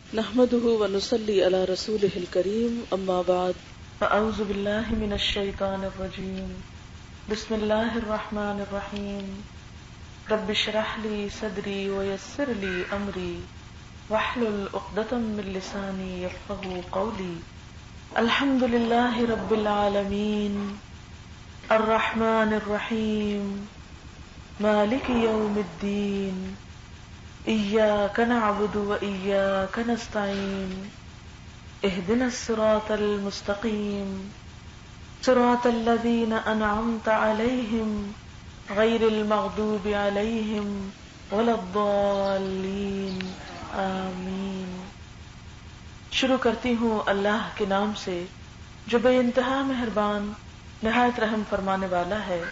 نحمده ونصلي على رسوله الكريم اما بعد فاعوذ بالله من الشيطان الرجيم بسم الله الرحمن الرحيم رب اشرح لي صدري ويسر لي امري واحلل عقدة من لساني يفقهوا قولي الحمد لله رب العالمين الرحمن الرحيم مالك يوم الدين إياك نعبد وإياك نستعين اهدنا الصراط المستقيم صراط الذين أنعمت عليهم غير المغضوب عليهم ولا الضالين آمین۔ شروع کرتی ہوں اللہ کے نام سے جو بے انتہا مہربان نہایت رحم فرمانے والا ہے۔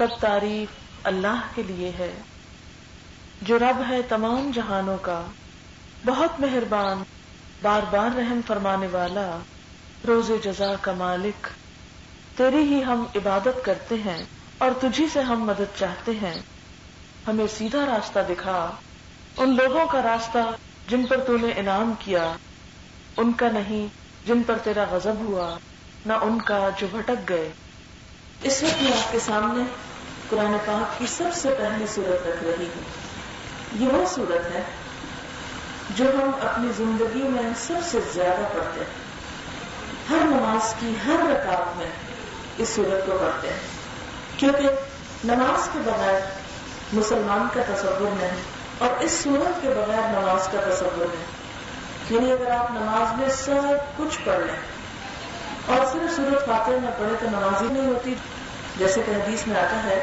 سب تعریف اللہ کے لیے ہے جو رب ہے تمام جہانوں کا، بہت مہربان، بار بار رحم فرمانے والا، روز جزا کا مالک۔ تیری ہی ہم عبادت کرتے ہیں اور تجھی سے ہم مدد چاہتے ہیں۔ ہمیں سیدھا راستہ دکھا، ان لوگوں کا راستہ جن پر تو نے انعام کیا، ان کا نہیں جن پر تیرا غضب ہوا، نہ ان کا جو بھٹک گئے۔ اس وقت میں آپ کے سامنے قرآن پاک کی سب سے پہلی سورت رکھ رہی ہوں۔ یہ وہ سورت ہے جو ہم اپنی زندگی میں سب سے زیادہ پڑھتے ہیں۔ ہر نماز کی ہر رکعت میں اس سورت کو پڑھتے ہیں، کیونکہ نماز کے بغیر مسلمان کا تصور نہیں اور اس سورت کے بغیر نماز کا تصور نہیں۔ یعنی اگر آپ نماز میں سب کچھ پڑھ لیں اور صرف سورت فاتحہ نہ پڑھے تو نماز ہی نہیں ہوتی، جیسے کہ حدیث میں آتا ہے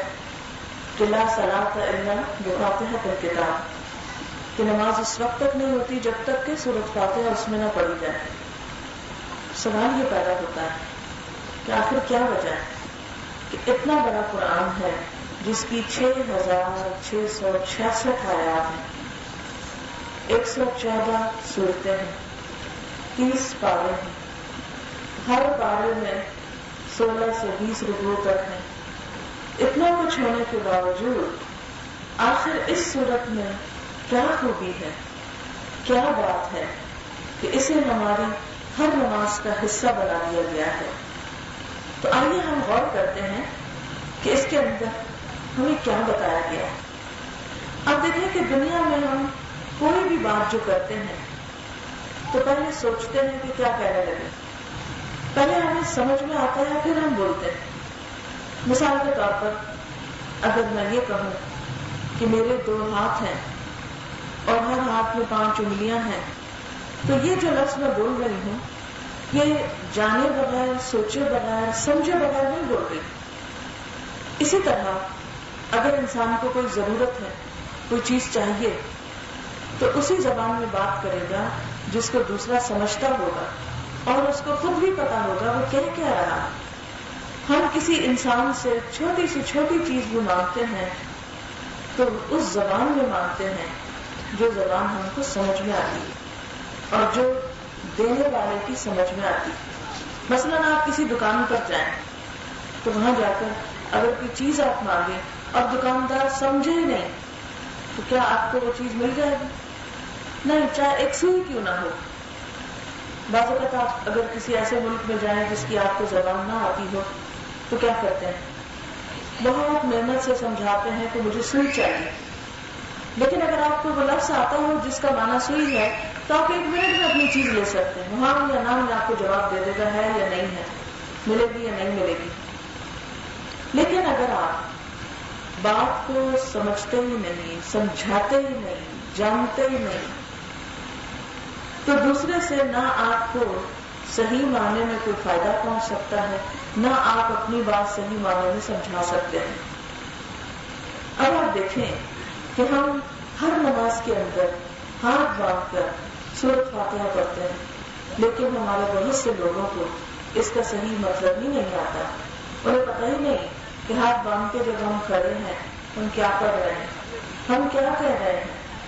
کہ لا صلاۃ الا بفاتحۃ الکتاب، کہ نماز اس وقت تک نہیں ہوتی جب تک کہ سورۃ فاتحہ اس میں نہ پڑھی جائے۔ سوال یہ پیدا ہوتا ہے کہ آخر کیا وجہ ہے کہ اتنا بڑا قرآن ہے جس کی 6666 آیات ہیں، 114 سورتیں ہیں، 30 پارے ہیں، ہر پارے میں 16 سے 20 رکوع تک ہیں۔ اتنا کچھ ہونے کے باوجود آخر اس صورت میں کیا خوبی ہے، کیا بات ہے کہ اسے ہماری ہر نماز کا حصہ بنا دیا گیا ہے؟ تو آئیے ہم غور کرتے ہیں کہ اس کے اندر ہمیں کیا بتایا گیا ہے۔ اب دیکھیں کہ دنیا میں ہم کوئی بھی بات جو کرتے ہیں تو پہلے سوچتے ہیں کہ کیا کہنے لگے، پہلے ہمیں سمجھ میں آتا ہے پھر ہم بولتے ہیں۔ مثال کے طور پر اگر میں یہ کہوں کہ میرے 2 ہاتھ ہیں اور ہر ہاتھ میں 5 انگلیاں ہیں، تو یہ جو لفظ میں بول رہی ہوں یہ جانے بغیر، سوچے بغیر، سمجھے بغیر نہیں بول رہی۔ اسی طرح اگر انسان کو کوئی ضرورت ہے، کوئی چیز چاہیے، تو اسی زبان میں بات کرے گا جس کو دوسرا سمجھتا ہوگا اور اس کو خود بھی پتا ہوگا وہ کہہ کیا رہا ہے۔ ہم کسی انسان سے چھوٹی سی چھوٹی چیز بھی مانگتے ہیں تو اس زبان میں مانگتے ہیں جو زبان ہم کو سمجھ میں آتی ہے اور جو دینے والے کی سمجھ میں آتی ہے۔ مثلا آپ کسی دکان پر جائیں تو وہاں جا کر اگر کوئی چیز آپ مانگیں اور دکاندار سمجھے ہی نہیں تو کیا آپ کو وہ چیز مل جائے گی؟ نہیں، چاہے 1 سوئی کیوں نہ ہو۔ بعض اوقات آپ اگر کسی ایسے ملک میں جائیں جس کی آپ کو زبان نہ آتی ہو تو کیا کرتے ہیں؟ بہت محنت سے سمجھاتے ہیں کہ مجھے سوئی چاہیے، لیکن اگر آپ کو وہ لفظ آتا ہو جس کا معنی سوئی ہے تو آپ 1 منٹ میں اپنی چیز لے سکتے ہیں، ہاں یا نہ میں آپ کو جواب دے دے گا ہے یا نہیں ہے، ملے گی یا نہیں ملے گی۔ لیکن اگر آپ بات کو سمجھتے ہی نہیں، سمجھاتے ہی نہیں، جانتے ہی نہیں، تو دوسرے سے نہ آپ کو صحیح معنی میں کوئی فائدہ پہنچ سکتا ہے، نہ آپ اپنی بات صحیح معنی میں سمجھا سکتے ہیں۔ اب آپ دیکھیں کہ ہم ہر نماز کے اندر ہاتھ باندھ کر سورۃ فاتحہ پڑھتے ہیں، لیکن ہمارے بہت سے لوگوں کو اس کا صحیح مطلب ہی نہیں آتا۔ انہیں پتہ ہی نہیں کہ ہاتھ باندھ کے جب ہم کھڑے ہیں ہم کیا پڑھ رہے ہیں، ہم کیا کہہ رہے ہیں،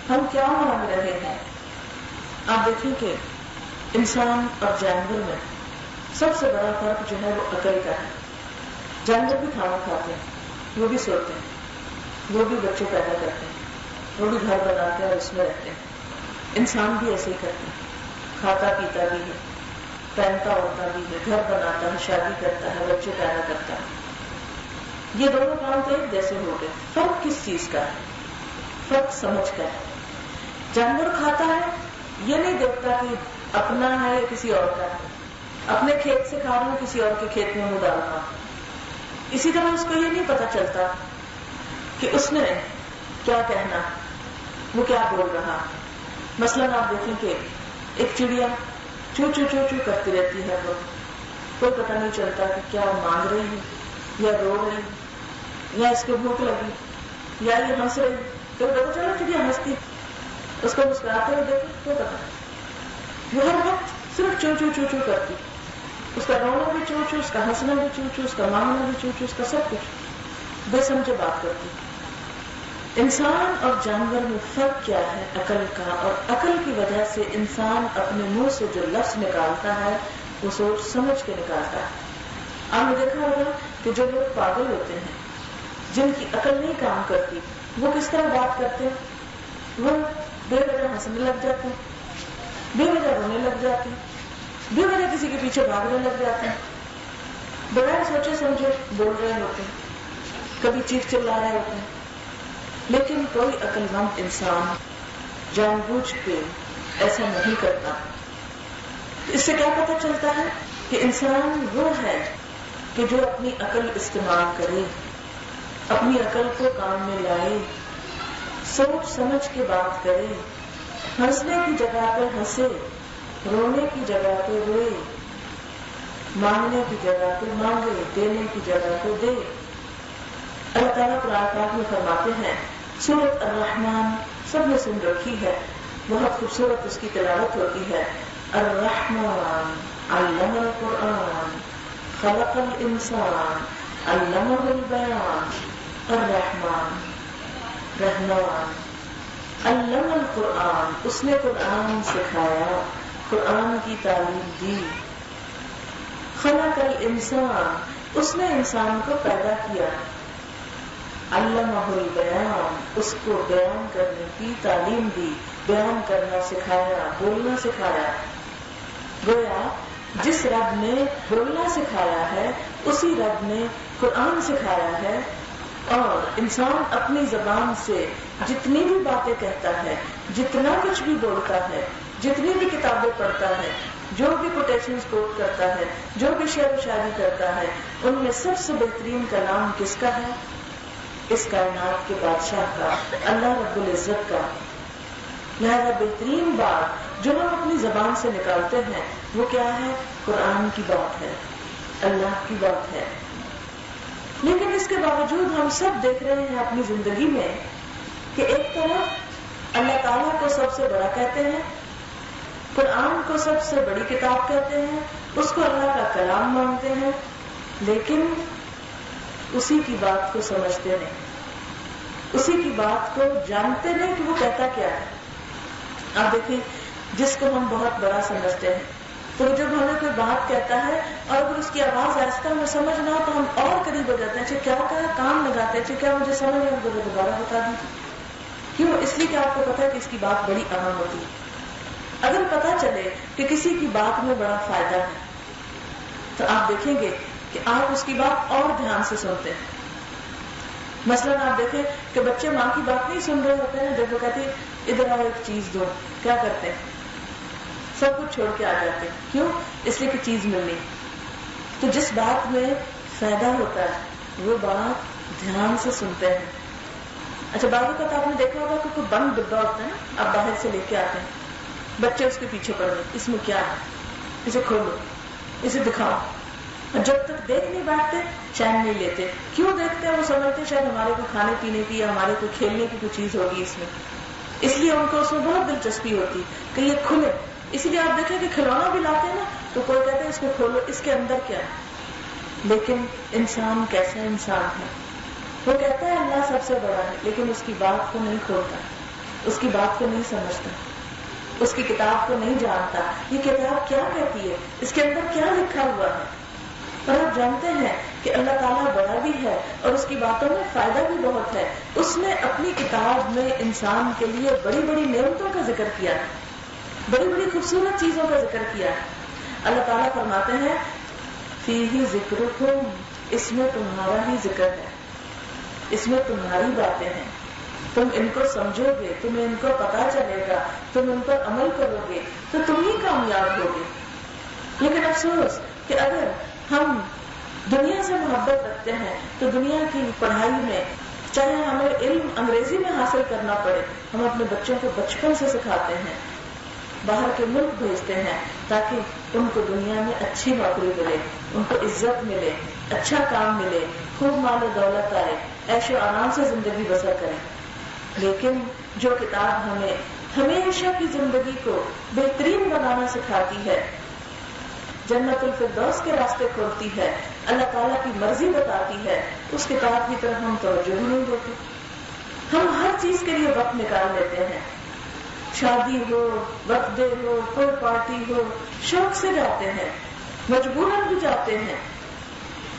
ہم کیا مانگ رہے ہیں۔ آپ دیکھیں کہ انسان اور جانور میں سب سے بڑا فرق جو ہے وہ عقل کا ہے۔ جانور بھی کھانا کھاتے ہیں، وہ بھی سوتے ہیں، وہ بھی بچے پیدا کرتے ہیں، وہ بھی گھر بناتے ہیں اور اس میں رہتے ہیں، انسان بھی ایسے ہی کرتا ہے، کھاتا پیتا بھی ہے، پہنتا اوڑھتا بھی ہے، گھر بناتا ہے، شادی کرتا ہے، بچے پیدا کرتا ہے. یہ دونوں کام تو ایک جیسے ہو گئے. فرق کس چیز کا ہے؟ فرق سمجھ کا ہے. جانور کھاتا ہے، یہ نہیں دیکھتا کہ اپنا ہے یا کسی اور کا ہے. اپنے کھیت سے کھا رہا ہوں، کسی اور کے کھیت میں منہ ڈال رہا ہوں. اسی طرح اس کو یہ نہیں پتا چلتا کہ اس نے کیا کہنا، وہ کیا بول رہا. مثلاً آپ دیکھیں کہ ایک چڑیا چو چو چو چو کرتی رہتی ہے، وہ کوئی پتہ نہیں چلتا کہ کیا وہ مانگ رہی ہے یا رو رہی ہے یا اس کو بھوک لگی یا یہ ہنس رہی. تو پتا چلا چڑیا ہنستی، اس کو مسکراتے ہوئے دیکھو تو پتا وہ ہر وقت صرف چو چو چو چو کرتی. اس کا رونا بھی چو چو، اس کا ہنسنا بھی چو چو، اس کا مانگنا بھی چو چو، اس کا سب کچھ بے سمجھے بات کرتی. انسان اور جانور میں فرق کیا ہے؟ عقل کا. اور عقل کی وجہ سے انسان اپنے منہ سے جو لفظ نکالتا ہے وہ سوچ سمجھ کے نکالتا ہے. آپ نے دیکھا ہوگا کہ جو لوگ پاگل ہوتے ہیں، جن کی عقل نہیں کام کرتی، وہ کس طرح بات کرتے ہیں؟ وہ بے وجہ ہنسنے لگ جاتے ہیں، بے وجہ رونے لگ جاتے ہیں، بے وجہ کسی کے پیچھے بھاگنے لگ جاتے ہیں، بغیر سوچے سمجھے بول رہے ہوتے ہیں، کبھی چیخ چلا رہے ہوتے ہیں. لیکن کوئی عقل مند انسان جان بوجھ کے ایسا نہیں کرتا. اس سے کیا پتہ چلتا ہے کہ انسان وہ ہے کہ جو اپنی عقل استعمال کرے، اپنی عقل کو کام میں لائے، سوچ سمجھ کے بات کرے، ہنسنے کی جگہ پہ ہنسے، رونے کی جگہ پہ روئے، مانگنے کی جگہ پہ مانگے، دینے کی جگہ پہ دے. اللہ تعالیٰ قرآن پاک میں فرماتے ہیں، سورۃ الرحمن سب نے سن رکھی ہے، بہت خوبصورت اس کی تلاوت ہوتی ہے. الرحمن علم القرآن خلق الانسان علمہ البیان. الرحمن رحمان، علم القرآن اس نے قرآن سکھایا، قرآن کی تعلیم دی. خلق الانسان اس نے انسان کو پیدا کیا. علمہ البیان اس کو بیان کرنے کی تعلیم دی، بیان کرنا سکھایا، بولنا سکھایا. گویا جس رب نے بولنا سکھایا ہے اسی رب نے قرآن سکھایا ہے. اور انسان اپنی زبان سے جتنی بھی باتیں کہتا ہے، جتنا کچھ بھی بولتا ہے، جتنی بھی کتابیں پڑھتا ہے، جو بھی کوٹیشنز کوٹ کرتا ہے، جو بھی شعر و شاعری کرتا ہے، ان میں سب سے بہترین کلام کس کا ہے؟ اس کائنات کے بادشاہ کا، اللہ رب العزت کا. لہذا بہترین بات جو ہم اپنی زبان سے نکالتے ہیں وہ کیا ہے؟ قرآن کی بات ہے، اللہ کی بات ہے. لیکن اس کے باوجود ہم سب دیکھ رہے ہیں اپنی زندگی میں کہ ایک طرف اللہ تعالیٰ کو سب سے بڑا کہتے ہیں، قرآن کو سب سے بڑی کتاب کہتے ہیں، اس کو اللہ کا کلام مانتے ہیں، لیکن اسی کی بات کو سمجھتے نہیں، اسی کی بات کو جانتے نہیں کہ وہ کہتا کیا ہے. آپ دیکھیں جس کو ہم بہت بڑا سمجھتے ہیں تو جب ہمیں کوئی بات کہتا ہے اور اگر اس کی آواز آہستہ ہمیں سمجھ نہ ہو تو ہم اور قریب ہو جاتے ہیں، اچھا کیا کہا، کام لگاتے ہیں، اچھا کیا مجھے سمجھ میں دوبارہ بتا دیجیے. کیوں؟ اس لیے کہ آپ کو پتا ہے کہ اس کی بات بڑی اہم ہوتی ہے. اگر پتا چلے کہ کسی کی بات میں بڑا فائدہ ہے تو آپ دیکھیں گے کہ آپ اس کی بات اور دھیان سے سنتے ہیں. مثلاً آپ دیکھیں کہ بچے ماں کی بات نہیں سن رہے ہوتے ہیں، جب وہ کہتے ہیں ادھر آؤ ایک چیز دو، کیا کرتے ہیں؟ سب کچھ چھوڑ کے آ جاتے ہیں. کیوں؟ اس لیے کہ چیز ملنی. تو جس بات میں فائدہ ہوتا ہے وہ بات دھیان سے سنتے ہیں. اچھا بعض اوقات آپ نے دیکھا ہوگا کہ کوئی بند ڈبہ ہوتا ہے نا، آپ باہر سے لے کے آتے ہیں، بچے اس کے پیچھے پڑ گئے، اس میں کیا ہے، اسے کھولو، اسے دکھاؤ. جب تک دیکھ نہیں بیٹھتے چین نہیں لیتے. کیوں دیکھتے ہیں؟ وہ سمجھتے شاید ہمارے کو کھانے پینے کی یا ہمارے کو کھیلنے کی کوئی چیز ہوگی اس میں، اس لیے ان کو اس میں بہت دلچسپی ہوتی کہ یہ کھلے. اسی لیے آپ دیکھیں کہ کھلونا بھی لاتے ہیں نا تو کوئی کہتے ہیں اس کو کھولو، اس کے اندر کیا ہے. لیکن انسان کیسا انسان ہے؟ وہ کہتا ہے اللہ سب سے بڑا ہے، لیکن اس کی بات کو نہیں کھولتا، اس کی بات کو نہیں سمجھتا، اس کی کتاب کو نہیں جانتا. یہ کتاب کیا کہتی ہے، اس کے اندر کیا لکھا ہوا ہے. اور آپ جانتے ہیں کہ اللہ تعالیٰ بڑا بھی ہے اور اس کی باتوں میں فائدہ بھی بہت ہے. اس نے اپنی کتاب میں انسان کے لیے بڑی بڑی نعمتوں کا ذکر کیا ہے. بڑی بڑی خوبصورت چیزوں کا ذکر کیا ہے. اللہ تعالیٰ فرماتے ہیں فیہ ذکرکم، اس میں تمہارا ہی ذکر ہے، اس میں تمہاری باتیں ہیں، تم ان کو سمجھو گے، تمہیں ان کو پتا چلے گا، تم ان پر عمل کرو گے تو تم ہی کامیاب ہوگے. لیکن افسوس کہ اگر ہم دنیا سے محبت رکھتے ہیں تو دنیا کی پڑھائی میں، چاہے ہمیں علم انگریزی میں حاصل کرنا پڑے، ہم اپنے بچوں کو بچپن سے سکھاتے ہیں، باہر کے ملک بھیجتے ہیں تاکہ ان کو دنیا میں اچھی نوکری ملے، ان کو عزت ملے، اچھا کام ملے، خوب مال و دولت آئے، عیش و آرام سے زندگی بسر کریں. لیکن جو کتاب ہمیں ہمیشہ کی زندگی کو بہترین بنانا سکھاتی ہے، جنت الفردوس کے راستے کھولتی ہے، اللہ تعالیٰ کی مرضی بتاتی ہے، اس کتاب کی طرف ہم توجہ ہی نہیں دیتے. ہم ہر چیز کے لیے وقت نکال لیتے ہیں، شادی ہو، برتھ ڈے ہو، کوئی پارٹی ہو، شوق سے جاتے ہیں، مجبوراً بھی جاتے ہیں،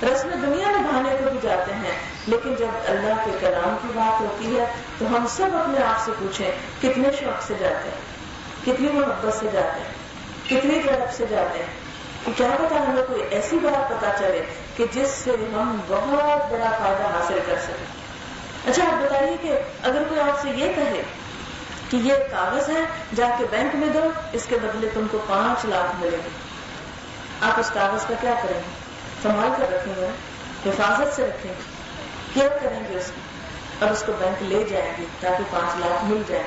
رسم دنیا نبھانے کو بھی جاتے ہیں. لیکن جب اللہ کے کلام کی بات ہوتی ہے تو ہم سب اپنے آپ سے پوچھیں کتنے شوق سے جاتے ہیں، کتنی محبت سے جاتے ہیں، کتنی طرف سے جاتے ہیں، کہ کیا پتا ہمیں کوئی ایسی بات پتا چلے کہ جس سے ہم بہت بڑا فائدہ حاصل کر سکیں. اچھا آپ بتائیے کہ اگر کوئی آپ سے یہ کہے کہ یہ کاغذ ہے، جا کے بینک میں دو، اس کے بدلے تم کو 5 لاکھ ملے گے، آپ اس کاغذ کا کیا کریں گے؟ سنبھال کر رکھیں گے، حفاظت سے رکھیں گے، کیا کریں گے اس کی، اور اس کو بینک لے جائیں گے تاکہ 5 لاکھ مل جائے.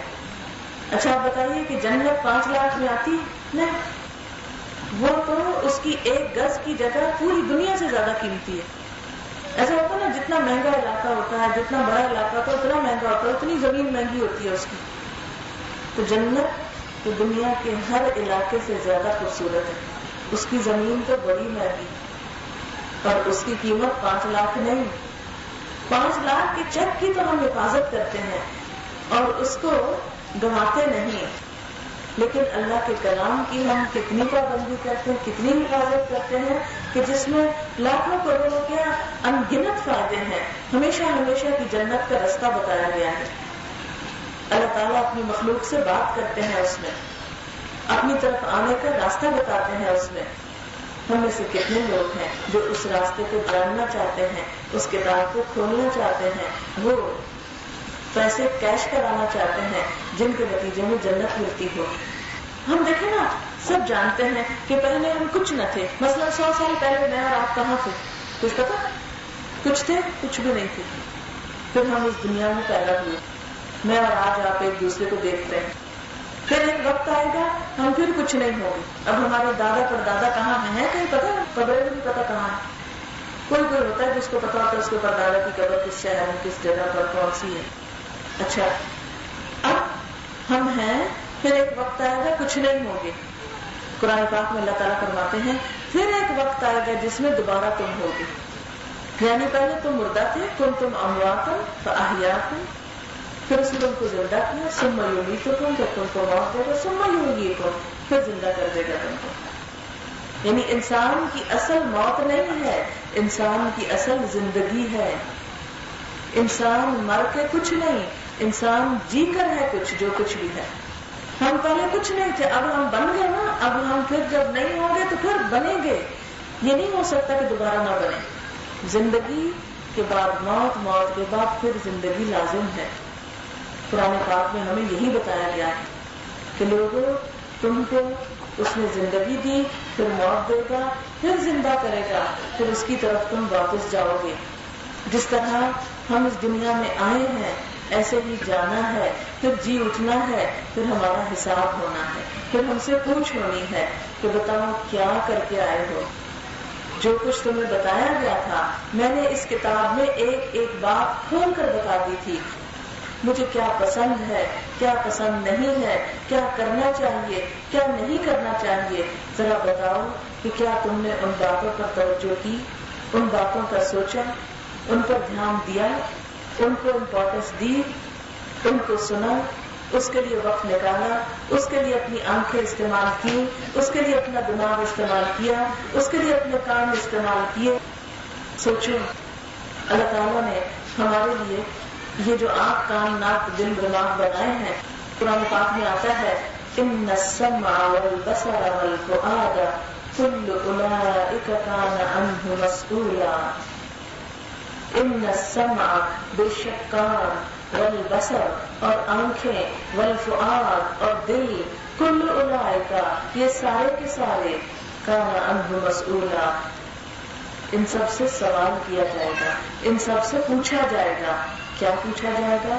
اچھا آپ بتائیے کہ جنت 5 لاکھ میں آتی؟ نہیں، وہ تو اس کی 1 گز کی جگہ پوری دنیا سے زیادہ قیمتی ہے. ایسا ہوتا ہے نا، جتنا مہنگا علاقہ ہوتا ہے، جتنا بڑا علاقہ ہوتا ہے اتنا مہنگا ہوتا ہے، اتنی زمین مہنگی ہوتی ہے اس کی. تو جنت تو دنیا کے ہر علاقے سے زیادہ خوبصورت ہے، اس کی زمین تو بڑی مہنگی، اور اس کی قیمت 5 لاکھ نہیں. 5 لاکھ کے چیک کی تو ہم حفاظت کرتے ہیں اور اس کو گنواتے نہیں، لیکن اللہ کے کلام کی ہم کتنی پابندی کرتے ہیں، کتنی حفاظت کرتے ہیں کہ جس میں لاکھوں کروڑوں کے ان گنت فائدے ہیں. ہمیشہ ہمیشہ کی جنت کا رستہ بتایا گیا ہے. اللہ تعالیٰ اپنی مخلوق سے بات کرتے ہیں، اس میں اپنی طرف آنے کا راستہ بتاتے ہیں. اس میں ہم میں سے کتنے لوگ ہیں جو اس راستے کو جاننا چاہتے ہیں، اس کتاب کو کھولنا چاہتے ہیں، وہ پیسے کیش کرانا چاہتے ہیں جن کے نتیجے میں جنت ملتی ہو. ہم دیکھیں نا، سب جانتے ہیں کہ پہلے ہم کچھ نہ تھے. مثلا 100 سال پہلے میں اور آپ کہاں تھے؟ کچھ پتا؟ کچھ تھے؟ کچھ بھی نہیں تھے. پھر ہم اس دنیا میں پیدا ہوئے، میں اور آج آپ ایک دوسرے کو دیکھتے ہیں. پھر ایک وقت آئے گا ہم پھر کچھ نہیں ہوں گے. اب ہمارے دادا پردادا کہاں ہیں کہیں پتا؟ قبریں بھی پتا کہاں ہے. کوئی ہوتا ہے جس کو پتا ہوتا ہے اس کے پردادا کی قبر کس شہر میں، کس جگہ پر، کون سی ہے. اچھا اب ہم ہیں، پھر ایک وقت آئے گا کچھ نہیں ہوگے. قرآن پاک میں اللہ تعالیٰ فرماتے ہیں پھر ایک وقت آئے گا جس میں دوبارہ تم ہوگے. یعنی پہلے تم مردہ تھے، کنتم امواتا فاحیاکم، پھر اس نے تم کو زندہ کیا، ثم یمیتکم، جب تم کو موت دے گا، ثم یحییکم، پھر زندہ کر دے گا تم کو. یعنی انسان کی اصل موت نہیں ہے، انسان کی اصل زندگی ہے. انسان مر کے کچھ نہیں، انسان جی کر ہے کچھ، جو کچھ بھی ہے. ہم پہلے کچھ نہیں تھے، اب ہم بن گئے نا، اب ہم پھر جب نہیں ہوں گے تو پھر بنیں گے. یہ نہیں ہو سکتا کہ دوبارہ نہ بنے. زندگی کے بعد موت، موت کے بعد پھر زندگی لازم ہے. قرآن پاک میں ہمیں یہی بتایا گیا ہے کہ لوگوں، تم کو اس نے زندگی دی، پھر موت دے گا، پھر زندہ کرے گا، پھر اس کی طرف تم واپس جاؤ گے. جس طرح ہم اس دنیا میں آئے ہیں ایسے ہی جانا ہے، پھر جی اٹھنا ہے، پھر ہمارا حساب ہونا ہے، پھر ہم سے پوچھ ہونی ہے کہ بتاؤ کیا کر کے آئے ہو. جو کچھ تمہیں بتایا گیا تھا میں نے اس کتاب میں ایک ایک بات کھول کر بتا دی تھی. مجھے کیا پسند ہے، کیا پسند نہیں ہے، کیا کرنا چاہیے، کیا نہیں کرنا چاہیے. ذرا بتاؤ کہ کیا تم نے ان باتوں پر توجہ کی، ان باتوں کا سوچا، ان پر دھیان دیا، ان کو امپورٹنس دی، ان کو سنا، اس کے لیے وقت نکالا، اس کے لیے اپنی آنکھیں استعمال کی، اس کے لیے اپنا دماغ استعمال کیا، اس کے لیے اپنے کان استعمال کیے. سوچو، اللہ تعالیٰ نے ہمارے لیے یہ جو آنکھ، کان، ناک، دل، دماغ بنائے ہیں، قرآن پاک میں آتا ہے ان السمع والبصر والفؤاد كل اولئک کان عنہ مسئولا. ان السمع بے شک کان، والبصر اور آنکھیں، والفؤاد اور دل، کل اولئک یہ سارے کے سارے، کان عنہ مسئولا ان سب سے سوال کیا جائے گا، ان سب سے پوچھا جائے گا. کیا پوچھا جائے گا؟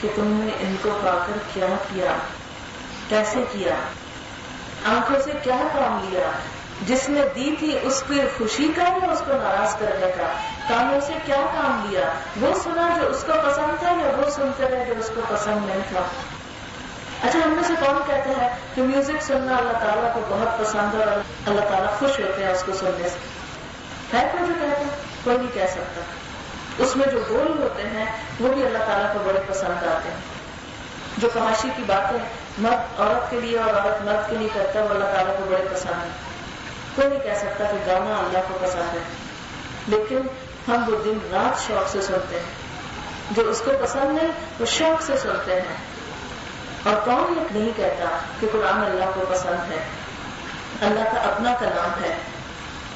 کہ تم نے ان کو پا کر کیا کیا، کیسے کیا، آنکھوں سے کیا کام لیا، جس نے دی تھی اس کی خوشی کا یا اس کو ناراض کرنے کا، کانوں سے کیا کام لیا، وہ سنا جو اس کو پسند تھا یا وہ سنتے رہے جو اس کو پسند نہیں تھا. اچھا، ہم میں سے کون کہتا ہے کہ میوزک سننا اللہ تعالیٰ کو بہت پسند ہے اور اللہ تعالیٰ خوش ہوتے ہیں اس کو سننے سے؟ ہے کوئی جو کہتا ہے؟ کوئی نہیں کہہ سکتا. اس میں جو بول ہوتے ہیں وہ بھی اللہ تعالیٰ کو بڑے پسند آتے ہیں. جو فحاشی کی باتیں مرد عورت کے لیے اور عورت مرد کے لیے کرتا ہے وہ اللہ تعالیٰ کو بڑے پسند ہے. کوئی نہیں کہہ سکتا کہ گانا اللہ کو پسند ہے، لیکن ہم وہ دن رات شوق سے سنتے ہیں. جو اس کو پسند نہیں وہ شوق سے سنتے ہیں. اور کون یہ نہیں کہتا کہ قرآن اللہ کو پسند ہے، اللہ کا اپنا کلام ہے.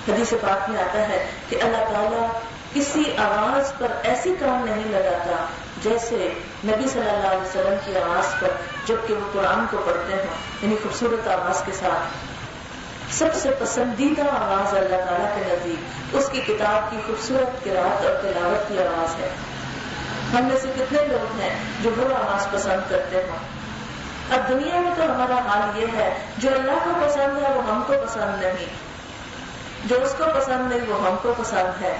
حدیث پاک میں آتا ہے کہ اللہ تعالیٰ کسی آواز پر ایسی کام نہیں لگاتا جیسے نبی صلی اللہ علیہ وسلم کی آواز پر، جبکہ وہ قرآن کو پڑھتے ہیں، یعنی خوبصورت آواز کے ساتھ. سب سے پسندیدہ آواز اللہ تعالیٰ کے نزدیک اس کی کتاب کی خوبصورت قرات اور تلاوت کی آواز ہے. ہم میں سے کتنے لوگ ہیں جو وہ آواز پسند کرتے ہیں؟ اب دنیا میں تو ہمارا حال یہ ہے، جو اللہ کو پسند ہے وہ ہم کو پسند نہیں، جو اس کو پسند نہیں وہ ہم کو پسند ہے.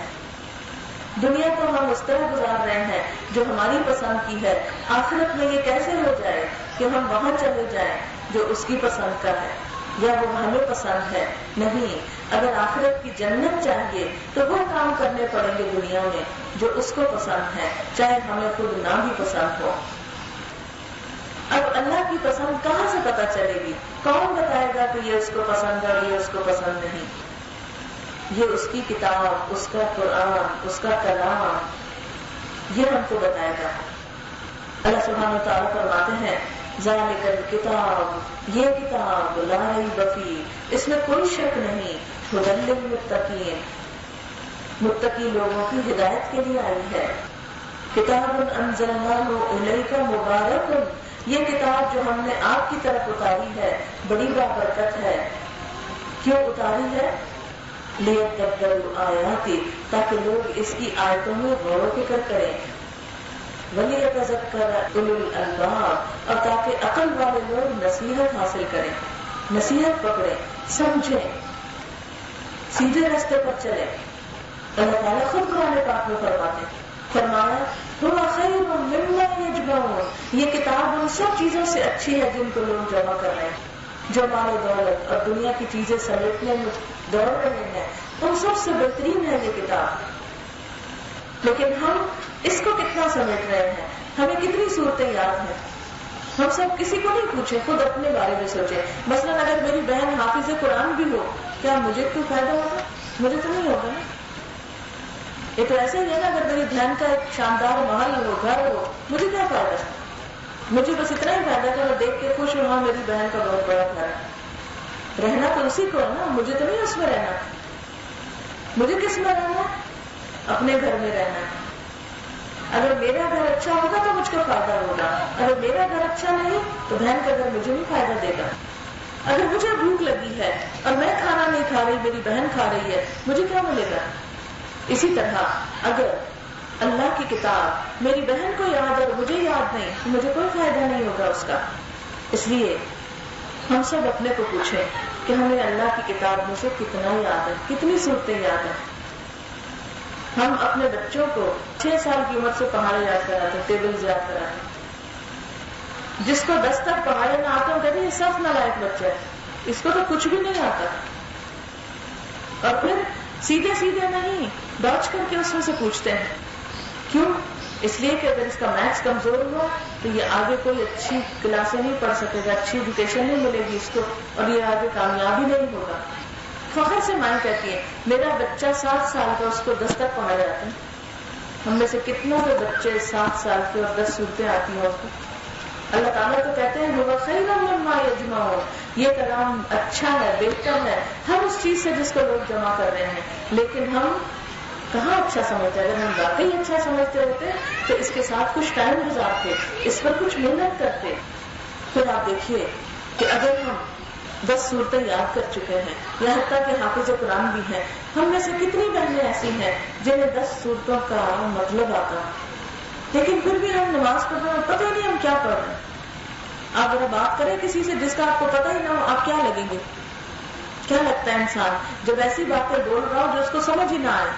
دنیا کو ہم اس طرح گزار رہے ہیں جو ہماری پسند کی ہے. آخرت میں یہ کیسے ہو جائے کہ ہم وہاں چلے جائیں جو اس کی پسند کا ہے یا وہ ہمیں پسند ہے؟ نہیں. اگر آخرت کی جنت چاہیے تو وہ کام کرنے پڑیں گے دنیا میں جو اس کو پسند ہے، چاہے ہمیں خود نہ بھی پسند ہو. اب اللہ کی پسند کہاں سے پتہ چلے گی؟ کون بتائے گا کہ یہ اس کو پسند ہے اور یہ اس کو پسند نہیں؟ یہ اس کی کتاب، اس کا قرآن، اس کا کلام، یہ ہم کو بتائے گا. اللہ سبحانہ و تعالیٰ فرماتے ہیں ذالک الکتاب، یہ کتاب لا ریب فیہ، اس میں کوئی شک نہیں، ھدی للمتقین، متقی لوگوں کی ہدایت کے لیے آئی ہے. کتاب انزلناہ الیک مبارک، یہ کتاب جو ہم نے آپ کی طرف اتاری ہے بڑی بابرکت ہے. کیوں اتاری ہے؟ لیدبروا آیاتہ، تاکہ لوگ اس کی آیتوں میں غور و فکر کریں. ولیتذکر اولو الالباب، اور تاکہ عقل والے لوگ نصیحت حاصل کریں، نصیحت پکڑیں، سمجھیں، سیدھے راستے پر چلیں. اللہ تعالیٰ خود قرآن پاک میں فرمایا هو خیر مما یجمعون، یہ کتاب ان سب چیزوں سے اچھی ہے جن کو لوگ جمع کر رہے ہیں. جو مال و دولت اور دنیا کی چیزیں سمیٹنے میں دوڑ رہے ہیں ان سب سے بہترین ہے یہ کتاب. لیکن ہم اس کو کتنا سمیٹ رہے ہیں؟ ہمیں کتنی صورتیں یاد ہیں؟ ہم سب کسی کو نہیں پوچھیں، خود اپنے بارے میں سوچیں. مثلا اگر میری بہن حافظ قرآن بھی ہو، کیا مجھے کوئی فائدہ ہوگا؟ مجھے تو نہیں ہوگا نا. یہ تو ایسے ہی ہے نا، اگر میری بہن کا ایک شاندار محل ہو، گھر ہو، مجھے کیا فائدہ؟ مجھے بس اتنا ہی فائدہ کہ میں دیکھ کے خوش ہوں، ہاں میری بہن کا بہت بڑا گھر ہے. رہنا تو اسی کو ہے نا، مجھے تو نہیں اس میں رہنا. مجھے کس میں رہنا؟ اپنے گھر میں رہنا. اگر میرا گھر اچھا ہوگا تو مجھ کو فائدہ ہوگا، اگر میرا گھر اچھا نہیں تو بہن کا گھر مجھے بھی فائدہ دے گا. اگر مجھے بھوک لگی ہے اور میں کھانا نہیں کھا رہی، میری بہن کھا رہی ہے، مجھے کیا ملے گا؟ اسی طرح اگر اللہ کی کتاب میری بہن کو یاد اور مجھے یاد نہیں تو مجھے کوئی فائدہ نہیں ہوگا اس کا. اس لیے ہم سب اپنے کو پوچھیں کہ ہمیں اللہ کی کتاب میں سے کتنا یاد ہے، کتنی صورتیں یاد ہیں. ہم اپنے بچوں کو 6 سال کی عمر سے پہاڑے یاد کراتے، ٹیبلز یاد کراتے. جس کو 10 تک پہاڑے نہ آتے ہیں کہتے ہیں یہ سب نالائق بچہ ہے، اس کو تو کچھ بھی نہیں آتا. اور پھر سیدھے سیدھے نہیں، ڈاچ کر کے اس میں سے پوچھتے ہیں. کیوں؟ اس لیے کہ اگر اس کا میتھس کمزور ہوا تو یہ آگے کوئی اچھی کلاسیں نہیں پڑھ سکے گا، اچھی ایجوکیشن نہیں ملے گی اس کو، اور یہ آگے کامیابی نہیں ہوگا. فخر سے ماں کہتی ہے میرا بچہ 7 سال کا، اس کو 10 تک پڑھایا جاتا ہے. ہم میں سے کتنوں کے بچے 7 سال کے اور 10 صورتیں آتی ہیں اس کو؟ اللہ تعالیٰ تو کہتے ہیں وہ خیر مما یجمعون، یہ کلام اچھا ہے، بہتر ہے ہر اس چیز سے جس کو لوگ جمع کر رہے ہیں، لیکن ہم کہاں اچھا سمجھتے ہیں؟ اگر ہم واقعی اچھا سمجھتے ہوتے تو اس کے ساتھ کچھ ٹائم گزارتے، اس پر کچھ محنت کرتے. پھر آپ دیکھیے کہ اگر ہم 10 صورتیں یاد کر چکے ہیں یا حتیٰ کہ حافظ قرآن بھی ہیں، ہم میں سے کتنی بہنیں ایسی ہیں جنہیں 10 صورتوں کا مطلب آتا، لیکن پھر بھی ہم نماز پڑھ رہے ہیں، پتہ ہی نہیں ہم کیا پڑھ رہے ہیں. آپ اگر بات کریں کسی سے جس کا آپ کو پتہ ہی نہ ہو، آپ کیا لگیں گے؟ کیا لگتا ہے انسان جب ایسی باتیں بول رہا ہو جو اس کو سمجھ ہی نہ آئے؟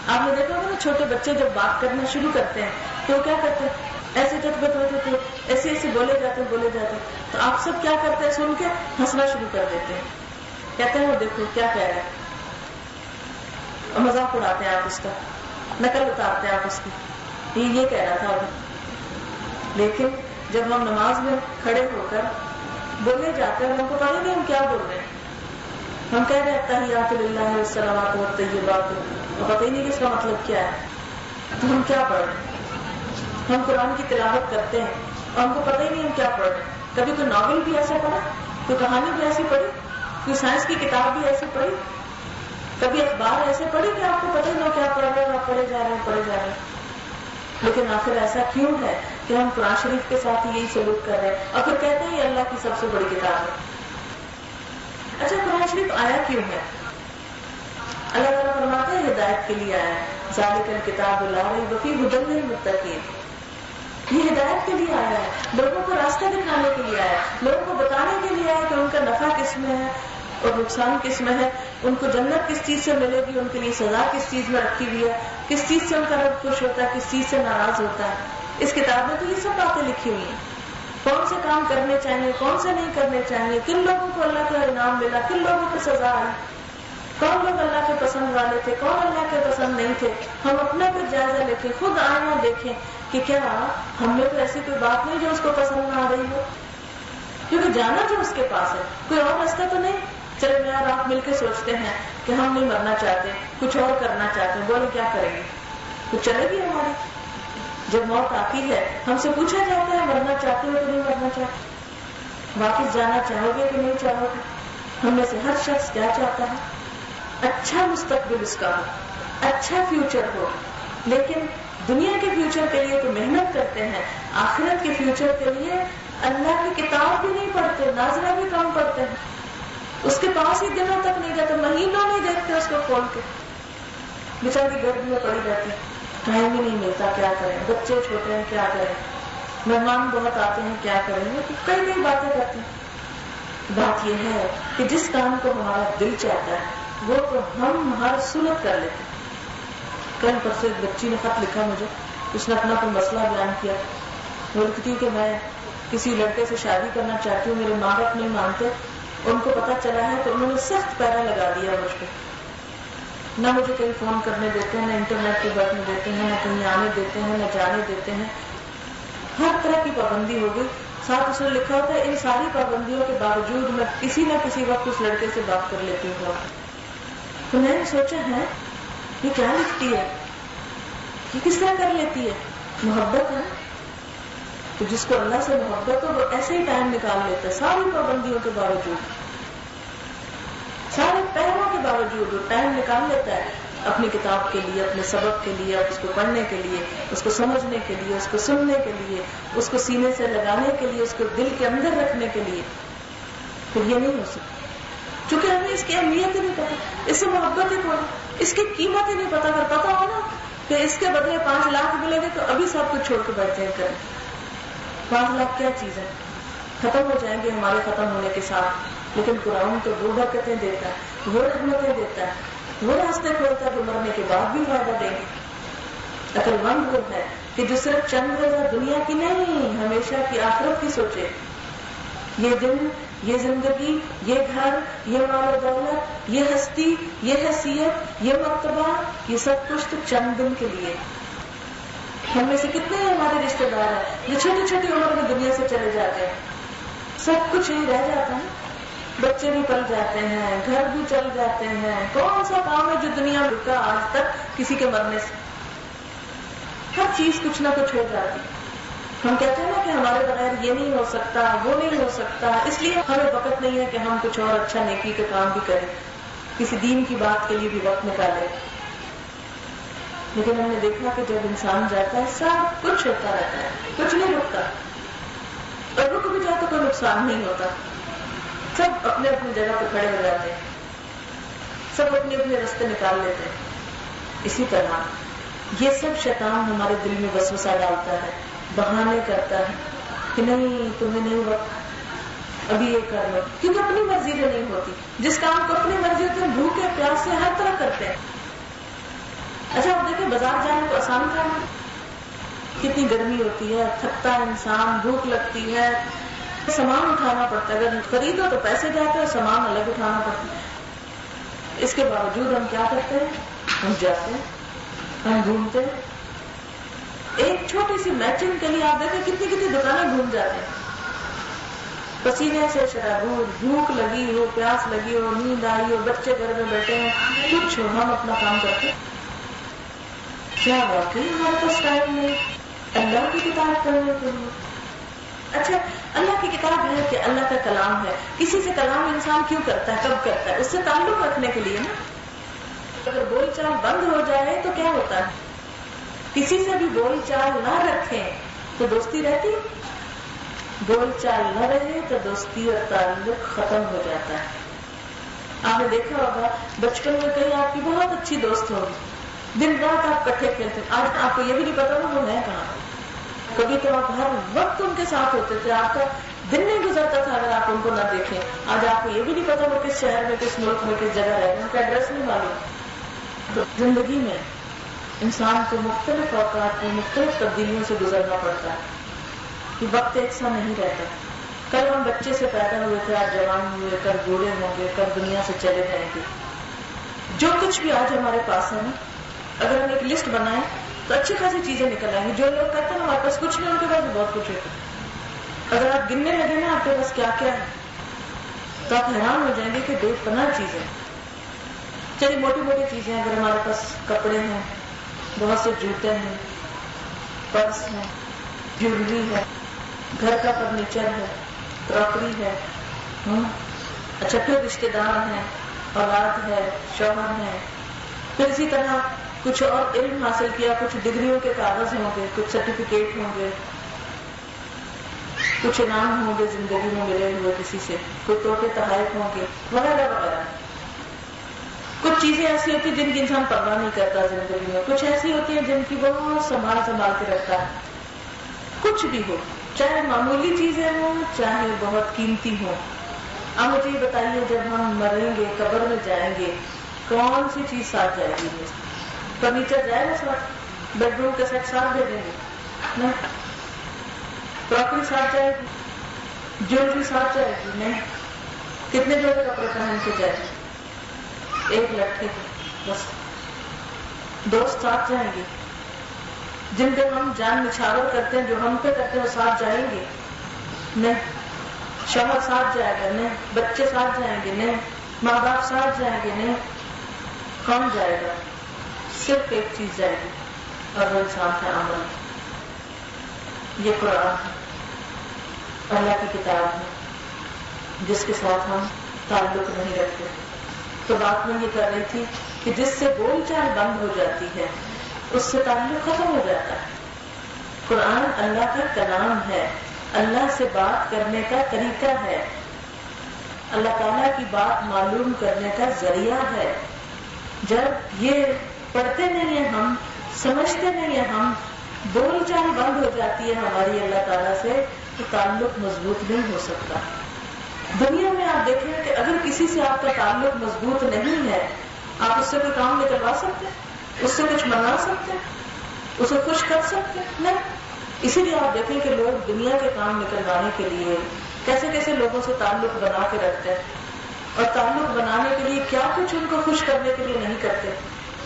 آپ نے دیکھا ہوگا نا، چھوٹے بچے جب بات کرنا شروع کرتے ہیں تو کیا کرتے ہیں؟ ایسے چٹپٹ ہوتے تھے، ایسے ایسے بولے جاتے تو آپ سب کیا کرتے ہیں؟ سن کے ہنسنا شروع کر دیتے ہیں، کہتے ہیں وہ دیکھو کیا کہہ رہا ہے، اور مذاق اڑاتے ہیں آپ اس کا، نقل اتارتے ہیں آپ اس کی، یہ کہہ رہا تھا ابھی. لیکن جب ہم نماز میں کھڑے ہو کر بولے جاتے ہیں ہم کو پتہ نہیں ہم کیا بول رہے ہیں. ہم کہہ رہے ہیں التحیات للہ والصلوات والطیبات، اور پتہ ہی نہیں کہ اس کا مطلب کیا ہے. تو ہم کیا پڑھ رہے ہیں؟ ہم قرآن کی تلاوت کرتے ہیں اور ہم کو پتہ ہی نہیں ہم کیا پڑھ رہے ہیں. کبھی کوئی ناول بھی ایسا پڑھا، کوئی کہانی بھی ایسی پڑھی، کوئی سائنس کی کتاب بھی ایسی پڑھی، کبھی اخبار ایسے پڑھی کہ آپ کو پتہ ہی نہ کیا پڑھ رہے ہیں، آپ پڑھے جا رہے ہیں. لیکن آخر ایسا کیوں ہے کہ ہم قرآن شریف کے ساتھ یہی سلوک کر رہے ہیں اور پھر کہتے ہیں یہ اللہ کی سب سے بڑی کتاب ہے. اچھا قرآن شریف آیا کیوں ہے؟ اللہ تعالیٰ فرماتے ہیں ہدایت کے لیے آیا ہے. ذالک الکتاب لا ریب فیہ ھدی للمتقین، یہ ہدایت کے لیے آیا ہے، لوگوں کو راستہ دکھانے کے لیے آیا ہے، لوگوں کو بتانے کے لیے آیا کہ ان کا نفع کس میں ہے اور نقصان کس میں ہے، ان کو جنت کس چیز سے ملے گی، ان کے لیے سزا کس چیز میں رکھی ہوئی ہے، کس چیز سے ان کا رب خوش ہوتا ہے، کس چیز سے ناراض ہوتا ہے. اس کتاب میں تو یہ سب باتیں لکھی ہوئی ہیں، کون سے کام کرنے چاہیے، کون سے نہیں کرنے چاہیے، کن لوگوں کو اللہ کا انعام ملا، کن لوگوں کو سزا آئی، کون لوگ اللہ کے پسند والے تھے، کون اللہ کے پسند نہیں تھے. ہم اپنا کچھ جائزہ لے کے خود آئینہ دیکھیں کہ کیا ہم میں تو ایسی کوئی بات نہیں جو اس کو پسند نہ آ رہی ہو، کیونکہ جانا جو اس کے پاس ہے، کوئی اور راستہ تو نہیں. چلے میں اور آپ مل کے سوچتے ہیں کہ ہم نہیں مرنا چاہتے، کچھ اور کرنا چاہتے ہیں، بولے کیا کریں گے؟ تو چلے گی ہماری. جب موت آتی ہے ہم سے پوچھا جاتا ہے مرنا چاہتے ہو کہ نہیں مرنا چاہتے، واپس جانا چاہو گے کہ نہیں چاہو گے. ہم میں سے ہر شخص کیا چاہتا ہے؟ اچھا مستقبل اس کا ہو، اچھا فیوچر ہو. لیکن دنیا کے فیوچر کے لیے تو محنت کرتے ہیں، آخرت کے فیوچر کے لیے اللہ کی کتاب بھی نہیں پڑھتے، ناظرہ بھی کم پڑھتے ہیں، اس کے پاس ہی دنوں تک نہیں جاتے، مہینوں نہیں دیکھتے اس کو کھول کے. بیچاری گرد میں پڑی رہتی، ٹائم ہی نہیں ملتا، کیا کریں، بچے چھوٹے ہیں کیا کریں، مہمان بہت آتے ہیں کیا کریں، کئی کئی باتیں کرتے ہیں. بات یہ ہے کہ جس کام کو ہمارا دل چاہتا ہے وہ تو ہم ہر سنت کر لیتے. کل پرسوں ایک بچی نے خط لکھا مجھے، اس نے اپنا کوئی مسئلہ بیان کیا. وہ لکھتی ہے کہ میں کسی لڑکے سے شادی کرنا چاہتی ہوں، میرے ماں باپ نہیں مانتے، ان کو پتا چلا ہے تو انہوں نے سخت پیرا لگا دیا مجھ پہ، نہ مجھے کہیں فون کرنے دیتے ہیں، نہ انٹرنیٹ پہ بیٹھنے دیتے ہیں، نہ کہیں آنے دیتے ہیں، نہ جانے دیتے ہیں. ہر طرح کی پابندی ہو گئی. ساتھ اس نے لکھا ہوتا ہے ان ساری پابندیوں کے باوجود میں کسی نہ کسی وقت اس لڑکے سے بات کر لیتی ہوں. تو میں نے سوچا ہے یہ کیا لکھتی ہے، یہ کس طرح کر لیتی ہے؟ محبت ہے. تو جس کو اللہ سے محبت ہو وہ ایسے ہی ٹائم نکال لیتا ہے، ساری پابندیوں کے باوجود، سارے پیروں کے باوجود وہ ٹائم نکال لیتا ہے اپنی کتاب کے لیے، اپنے سبق کے لیے، اس کو پڑھنے کے لیے، اس کو سمجھنے کے لیے، اس کو سننے کے لیے، اس کو سینے سے لگانے کے لیے، اس کو دل کے اندر رکھنے کے لیے. پھر یہ نہیں ہو سکتا کیونکہ ہمیں اس کی اہمیت ہی نہیں پتا، اس سے محبت ہی کوئی، اس کی قیمت ہی نہیں پتا. اگر پتا ہو نا کہ اس کے بدلے 5 لاکھ ملیں گے تو ابھی سب کچھ چھوڑ کے بیٹھ جائیں کریں. 5 لاکھ کیا چیز ہے، ختم ہو جائیں گے ہمارے ختم ہونے کے ساتھ. لیکن قرآن تو وہ برکتیں دیتا ہے، وہ رحمتیں دیتا ہے، وہ راستے کھولتا ہے جو مرنے کے بعد بھی فائدہ دیں گے. عقل مند وہ ہے کہ جو صرف چند روزہ دنیا کی نہیں ہمیشہ کی آخرت کی سوچے. یہ دن، یہ زندگی، یہ گھر، یہ مال و دولت، یہ ہستی، یہ حیثیت، یہ مرتبہ، یہ سب کچھ تو چند دن کے لیے. ہم میں سے کتنے ہمارے رشتے دار ہیں جو چھوٹی چھوٹی عمر میں دنیا سے چلے جاتے ہیں، سب کچھ ہی رہ جاتا ہے، بچے بھی پل جاتے ہیں، گھر بھی چل جاتے ہیں. کون سا کام ہے جو دنیا میں رکا آج تک کسی کے مرنے سے؟ ہر چیز کچھ نہ کچھ ہو جاتی. ہم کہتے ہیں نا کہ ہمارے بغیر یہ نہیں ہو سکتا، وہ نہیں ہو سکتا، اس لیے ہمیں وقت نہیں ہے کہ ہم کچھ اور اچھا نیکی کا کام بھی کریں، کسی دین کی بات کے لیے بھی وقت نکالیں. لیکن ہم نے دیکھا کہ جب انسان جاتا ہے سب کچھ ہوتا رہتا ہے، کچھ نہیں رکتا، اور رک بھی جائے تو کوئی نقصان نہیں ہوتا. سب اپنے اپنی جگہ پہ کھڑے ہو جاتے ہیں، سب اپنے اپنے راستے نکال لیتے ہیں. اسی طرح یہ سب شیطان ہمارے دل میں وسوسہ ڈالتا ہے، بہانے کرتا ہے کہ نہیں تمہیں نہیں وقت، ابھی یہ کر لو، کیونکہ اپنی مرضی سے نہیں ہوتی. جس کام کو اپنی مرضی ہوتی ہے بھوکے پیاس سے ہر طرح کرتے ہیں. اچھا آپ دیکھیں بازار جانا تو آسان کام ہے، کتنی گرمی ہوتی ہے، تھکتا ہے انسان، بھوک لگتی ہے، سامان اٹھانا پڑتا ہے، اگر خریدو تو پیسے جاتے ہیں، سامان الگ اٹھانا پڑتا ہے. اس کے باوجود ہم کیا کرتے ہیں؟ ہم جاتے ہیں، ہم گھومتے ہیں. ایک چھوٹی سی میچنگ کے لیے آپ دیکھیں کتنی کتنی دکانیں گھوم جاتے ہیں، پسینے سے شرابور، بھوک لگی ہو، پیاس لگی ہو، نیند آئی ہو، بچے گھر میں بیٹھے ہیں، کچھ ہو، ہم اپنا کام کرتے ہیں. کیا واقعی ہمارے پاس ٹائم نہیں اللہ کی کتاب پڑھنے کے لیے؟ اچھا اللہ کی کتاب ہے کہ اللہ کا کلام ہے، کسی سے کلام انسان کیوں کرتا ہے، کب کرتا ہے؟ اس سے تعلق رکھنے کے لیے نا. اگر بول چال بند ہو جائے تو کیا ہوتا ہے؟ کسی سے بھی بول چال نہ رکھیں تو دوستی رہتی، بول چال نہ رہے تو دوستی اور تعلق ختم ہو جاتا ہے. آپ نے دیکھا ہوگا بچپن میں کہیں آپ کی بہت اچھی دوست ہوگی، دن رات آپ کٹھے کھیلتے، آج آپ کو یہ بھی نہیں پتا وہ ہے کہاں. کبھی تو آپ ہر وقت ان کے ساتھ ہوتے تھے، آپ کا دن نہیں گزرتا تھا اگر آپ ان کو نہ دیکھیں. آج آپ کو یہ بھی نہیں پتا وہ کس شہر میں، کس ملک میں، کس جگہ رہے، ان کا ایڈریس نہیں معلوم. تو زندگی میں انسان کو مختلف اوقات میں مختلف تبدیلیوں سے گزرنا پڑتا ہے، کہ وقت ایک سا نہیں رہتا. کل ہم بچے سے پیدا ہوئے تھے، آج جوان ہوئے، کل بوڑھے ہوں گے، کل دنیا سے چلے جائیں گے. جو کچھ بھی آج ہمارے پاس ہے نا، اگر ہم ایک لسٹ بنائیں تو اچھی خاصی چیزیں نکل آئیں گی. جو لوگ کہتے ہیں ہمارے پاس کچھ نہیں، ان کے پاس بہت کچھ ہے. اگر آپ گننے لگے نا آپ کے پاس کیا کیا ہے تو آپ حیران ہو جائیں گے کہ بے پناہ چیزیں. چلیے موٹی موٹی چیزیں، اگر ہمارے پاس کپڑے ہیں، بہت سے جوتے ہیں، پرس ہے، جیولری ہے، گھر کا فرنیچر ہے، کراکری ہے. اچھا پھر رشتے دار ہیں، اولاد ہے، شوہر ہے. پھر اسی طرح کچھ اور علم حاصل کیا، کچھ ڈگریوں کے کاغذ ہوں گے، کچھ سرٹیفکیٹ ہوں گے، کچھ انعام ہوں گے زندگی میں ملے ہوئے کسی سے، کوئی تحفے تحائف ہوں گے وغیرہ وغیرہ. کچھ چیزیں ایسی ہوتی ہیں جن کی انسان پرواہ نہیں کرتا زندگی میں، کچھ ایسی ہوتی ہیں جن کی بہت سنبھال کے رکھتا ہے. کچھ بھی ہو، چاہے معمولی چیزیں ہوں چاہے بہت قیمتی ہوں. اب مجھے یہ بتائیے جب ہم مریں گے، قبر میں جائیں گے، کون سی چیز ساتھ جائے گی؟ فرنیچر جائے گا ساتھ؟ بیڈ روم کے سیٹ ساتھ دے دیں گے؟ کراکری ساتھ جائے گی؟ جیولری ساتھ جائے گی؟ نہیں. کتنے جوڑے کپڑے پہن کے جائے گی؟ ایک لٹکے بس. دوست ساتھ جائیں گے جن پہ ہم جان نچھاور کرتے ہیں، جو ہم پہ کرتے ہیں وہ ساتھ جائیں گے؟ نہیں. شوہر ساتھ جائے گا؟ نہیں. بچے ساتھ جائیں گے؟ نہیں. ماں باپ ساتھ جائیں گے؟ نہیں. کون جائے گا؟ صرف ایک چیز جائے گی، اور وہ انسان کا عمل. یہ قرآن ہے، اللہ کی کتاب ہے، جس کے ساتھ ہم تعلق نہیں رکھتے. تو بات میں یہ کر رہی تھی کہ جس سے بول چال بند ہو جاتی ہے اس سے تعلق ختم ہو جاتا ہے. قرآن اللہ کا کلام ہے، اللہ سے بات کرنے کا طریقہ ہے، اللہ تعالیٰ کی بات معلوم کرنے کا ذریعہ ہے. جب یہ پڑھتے نہیں ہیں ہم، سمجھتے نہیں ہیں ہم، بول چال بند ہو جاتی ہے ہماری اللہ تعالیٰ سے، تو تعلق مضبوط نہیں ہو سکتا. دنیا میں آپ دیکھیں کہ اگر کسی سے آپ کا تعلق مضبوط نہیں ہے، آپ اس سے کوئی کام نکلوا سکتے ہیں؟ اس سے کچھ منگا سکتے ہیں؟ اسے خوش کر سکتے ہیں؟ نہیں. اسی لیے آپ دیکھیں کہ لوگ دنیا کے کام نکلوانے کے لیے کیسے کیسے لوگوں سے تعلق بنا کے رکھتے ہیں، اور تعلق بنانے کے لیے کیا کچھ ان کو خوش کرنے کے لیے نہیں کرتے.